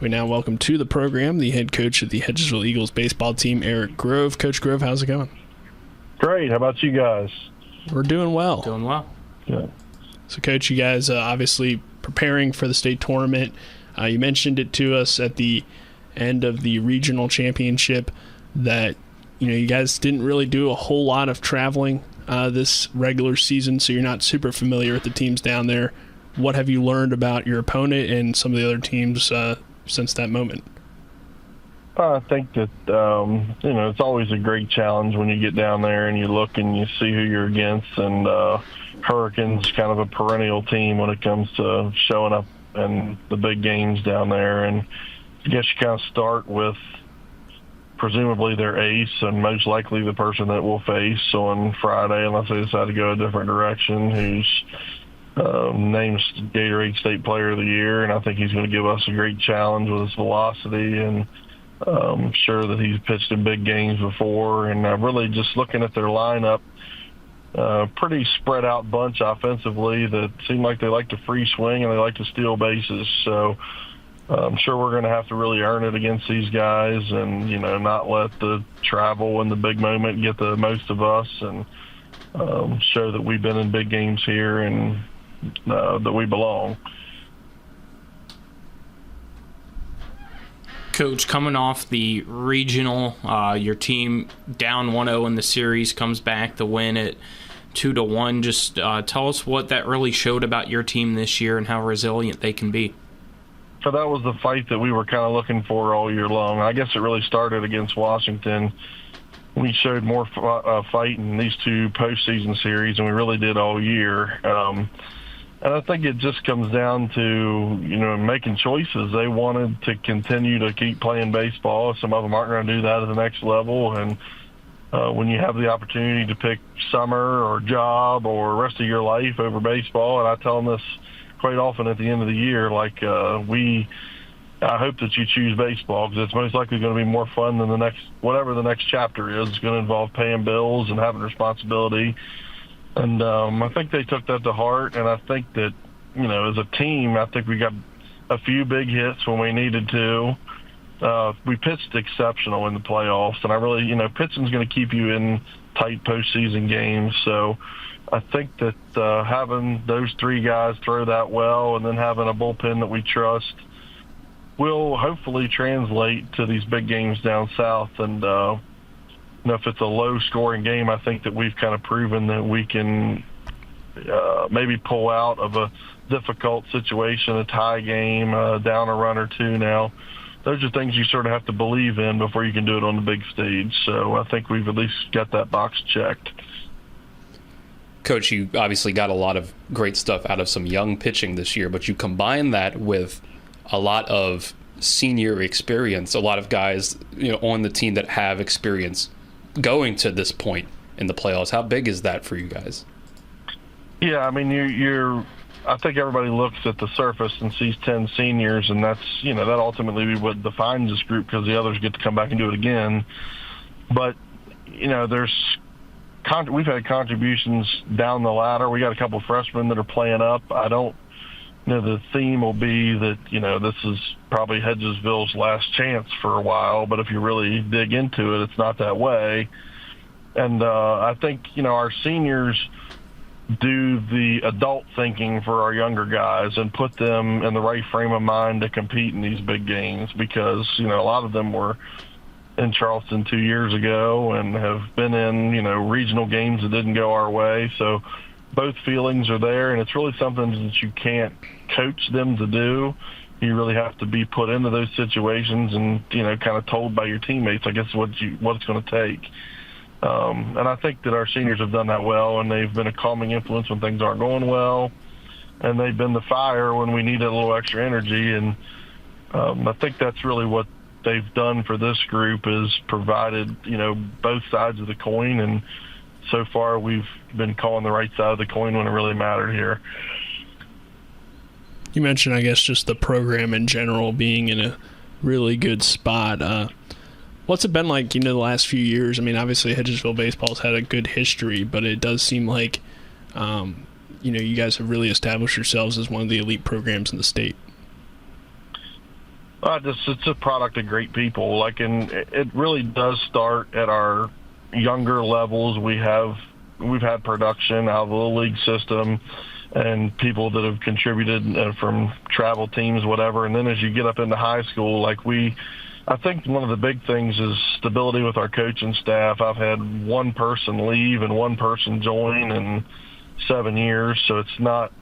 We now welcome to the program the head coach of the Hedgesville Eagles baseball team, Eric Grove. Coach Grove, how's it going? Great. How about you guys? We're doing well. Doing well. Yeah. So, Coach, you guys obviously preparing for the state tournament. You mentioned it to us at the end of the regional championship that you guys didn't really do a whole lot of traveling this regular season, so you're not super familiar with the teams down there. What have you learned about your opponent and some of the other teams since that moment? I think that, it's always a great challenge when you get down there and you look and you see who you're against. And Hurricanes kind of a perennial team when it comes to showing up in the big games down there. And I guess you kind of start with presumably their ace and most likely the person that we'll face on Friday, unless they decide to go a different direction, who's named Gatorade State Player of the Year, and I think he's going to give us a great challenge with his velocity, and I'm sure that he's pitched in big games before. And really just looking at their lineup, pretty spread out bunch offensively that seem like they like to free swing and they like to steal bases. So I'm sure we're going to have to really earn it against these guys and, not let the travel and the big moment get the most of us, and show that we've been in big games here and that we belong. Coach, coming off the regional, your team down 1-0 in the series, comes back to win it 2-1. Just tell us what that really showed about your team this year and how resilient they can be. So that was the fight that we were kind of looking for all year long. I guess it really started against Washington. We showed more fight in these two postseason series than we really did all year. And I think it just comes down to, making choices. They wanted to continue to keep playing baseball. Some of them aren't going to do that at the next level. And when you have the opportunity to pick summer or job or rest of your life over baseball, and I tell them this quite often at the end of the year, I hope that you choose baseball because it's most likely going to be more fun than whatever the next chapter is. It's going to involve paying bills and having responsibility. And I think they took that to heart, and I think that, as a team, I think we got a few big hits when we needed to. We pitched exceptional in the playoffs, and I really, pitching's going to keep you in tight postseason games. So I think that having those three guys throw that well and then having a bullpen that we trust will hopefully translate to these big games down south. And if it's a low-scoring game, I think that we've kind of proven that we can maybe pull out of a difficult situation, a tie game, down a run or two now. Those are things you sort of have to believe in before you can do it on the big stage. So I think we've at least got that box checked. Coach, you obviously got a lot of great stuff out of some young pitching this year, but you combine that with a lot of senior experience, a lot of guys on the team that have experience going to this point in the playoffs. How big is that for you guys? Yeah, I mean, I think everybody looks at the surface and sees 10 seniors, and that's, that ultimately be what defines this group because the others get to come back and do it again. But, we've had contributions down the ladder. We got a couple freshmen that are playing up. The theme will be that, this is probably Hedgesville's last chance for a while, but if you really dig into it, it's not that way. And I think, our seniors do the adult thinking for our younger guys and put them in the right frame of mind to compete in these big games because, a lot of them were in Charleston 2 years ago and have been in, regional games that didn't go our way. So both feelings are there, and it's really something that you can't coach them to do. You really have to be put into those situations and, kind of told by your teammates, I guess, what it's going to take. And I think that our seniors have done that well, and they've been a calming influence when things aren't going well, and they've been the fire when we needed a little extra energy. And I think that's really what they've done for this group is provided, both sides of the coin, and so far we've been calling the right side of the coin when it really mattered here. You mentioned, I guess, just the program in general being in a really good spot. What's it been like, the last few years? I mean, obviously Hedgesville baseball's had a good history, but it does seem like, you guys have really established yourselves as one of the elite programs in the state. It's a product of great people. And it really does start at our younger levels. We've had production out of the little league system and people that have contributed from travel teams, whatever. And then as you get up into high school, I think one of the big things is stability with our coaching staff. I've had one person leave and one person join in 7 years, so it's not.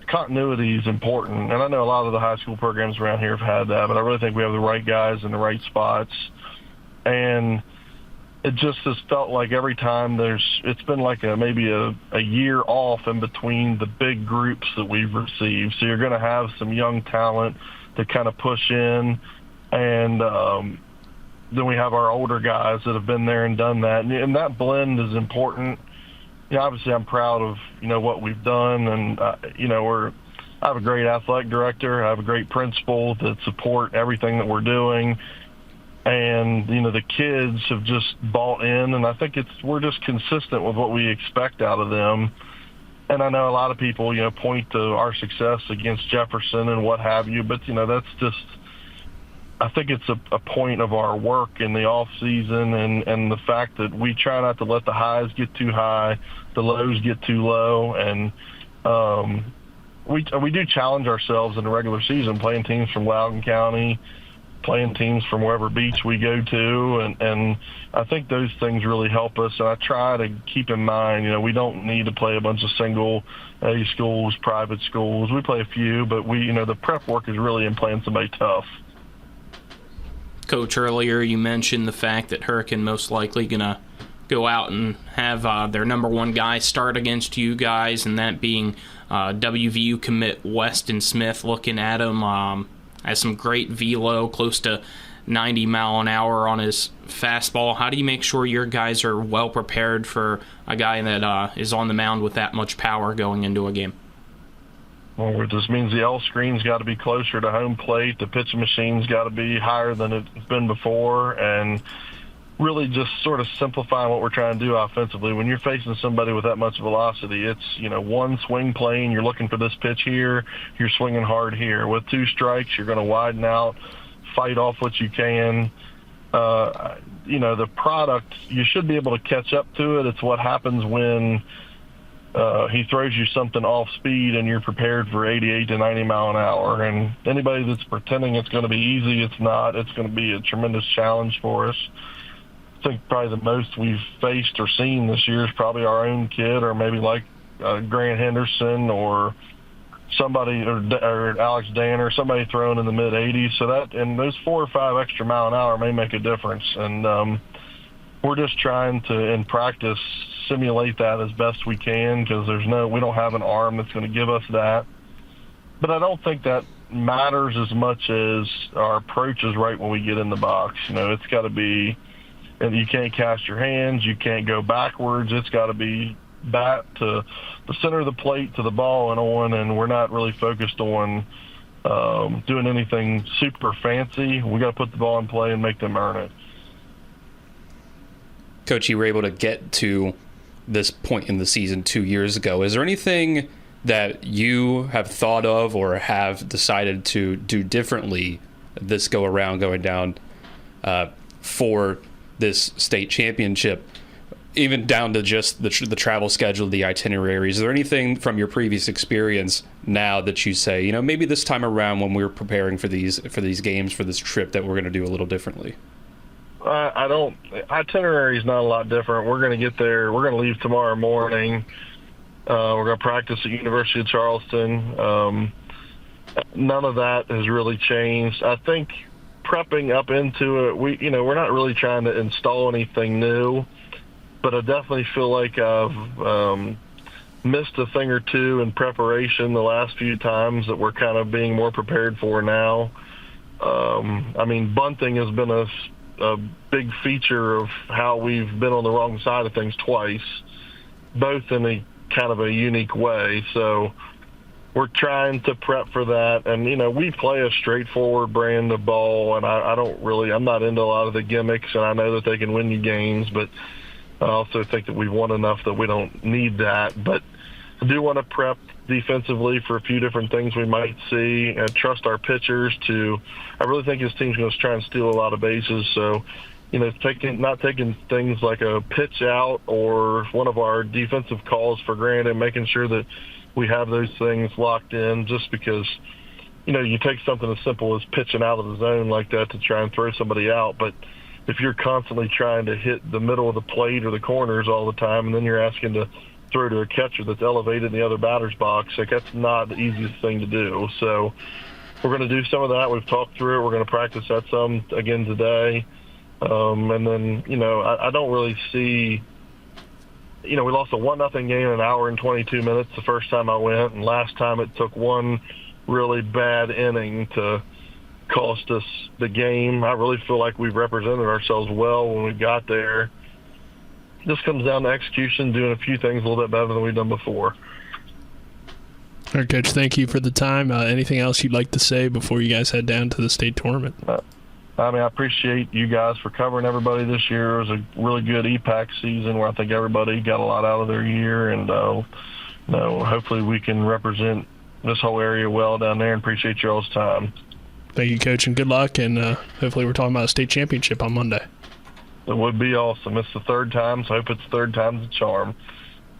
Continuity is important, and I know a lot of the high school programs around here have had that, but I really think we have the right guys in the right spots. And it just has felt like every time it's been like maybe a year off in between the big groups that we've received. So you're going to have some young talent to kind of push in, and then we have our older guys that have been there and done that, and that blend is important. Obviously I'm proud of, what we've done, and, I have a great athletic director. I have a great principal that support everything that we're doing. And, the kids have just bought in, and I think we're just consistent with what we expect out of them. And I know a lot of people, point to our success against Jefferson and what have you, but, that's just, I think it's a point of our work in the off season, and the fact that we try not to let the highs get too high, the lows get too low, and we do challenge ourselves in the regular season, playing teams from Loudoun County, playing teams from wherever beach we go to, and I think those things really help us. And I try to keep in mind, we don't need to play a bunch of single A schools, private schools. We play a few, but the prep work is really in playing somebody tough. Coach, earlier you mentioned the fact that Hurricane most likely going to go out and have their number one guy start against you guys, and that being WVU commit Weston Smith. Looking at him, has some great velo, close to 90 mile an hour on his fastball. How do you make sure your guys are well prepared for a guy that is on the mound with that much power going into a game? Well, it just means the L screen's got to be closer to home plate. The pitching machine's got to be higher than it's been before, and really just sort of simplifying what we're trying to do offensively. When you're facing somebody with that much velocity, it's, one swing plane, you're looking for this pitch here, you're swinging hard here. With 2 strikes, you're going to widen out, fight off what you can. The product, you should be able to catch up to it. It's what happens when he throws you something off speed and you're prepared for 88 to 90 mile an hour. And anybody that's pretending it's going to be easy, it's not. It's going to be a tremendous challenge for us. I think probably the most we've faced or seen this year is probably our own kid, or maybe like Grant Henderson or somebody, or Alex Danner, somebody throwing in the mid 80s. So that, and those 4 or 5 extra mile an hour may make a difference. And we're just trying to, in practice, simulate that as best we can, because we don't have an arm that's going to give us that. But I don't think that matters as much as our approach is right when we get in the box. It's got to be, and you can't cast your hands, you can't go backwards. It's got to be bat to the center of the plate to the ball and on, and we're not really focused on doing anything super fancy. We got to put the ball in play and make them earn it. Coach, you were able to get to this point in the season 2 years ago. Is there anything that you have thought of or have decided to do differently this go around, going down for this state championship, even down to just the travel schedule, the itineraries? Is there anything from your previous experience now that you say, maybe this time around when we're preparing for these games, for this trip, that we're going to do a little differently? I don't. Itinerary is not a lot different. We're going to get there. We're going to leave tomorrow morning. We're going to practice at University of Charleston. None of that has really changed. I think prepping up into it, we're not really trying to install anything new, but I definitely feel like I've missed a thing or two in preparation the last few times that we're kind of being more prepared for now. Bunting has been a big feature of how we've been on the wrong side of things twice, both in a kind of a unique way. So we're trying to prep for that. And, we play a straightforward brand of ball, and I'm not into a lot of the gimmicks, and I know that they can win you games, but I also think that we've won enough that we don't need that. But I do want to prep, defensively for a few different things we might see, and trust our pitchers to. I really think his team's going to try and steal a lot of bases. So, not taking things like a pitch out or one of our defensive calls for granted, making sure that we have those things locked in. Just because, you take something as simple as pitching out of the zone like that to try and throw somebody out, but if you're constantly trying to hit the middle of the plate or the corners all the time, and then you're asking to throw to a catcher that's elevated in the other batter's box, that's not the easiest thing to do. So we're going to do some of that. We've talked through it. We're going to practice that some again today. And then, I don't really see, we lost a 1-0 game in an hour and 22 minutes the first time I went, and last time it took one really bad inning to cost us the game. I really feel like we've represented ourselves well when we got there. This comes down to execution, doing a few things a little bit better than we've done before. All right, Coach, thank you for the time. Anything else you'd like to say before you guys head down to the state tournament? I appreciate you guys for covering everybody this year. It was a really good EPAC season where I think everybody got a lot out of their year, and hopefully we can represent this whole area well down there, and appreciate y'all's time. Thank you, Coach, and good luck, and hopefully we're talking about a state championship on Monday. It would be awesome. It's the third time, so I hope it's third time's a charm.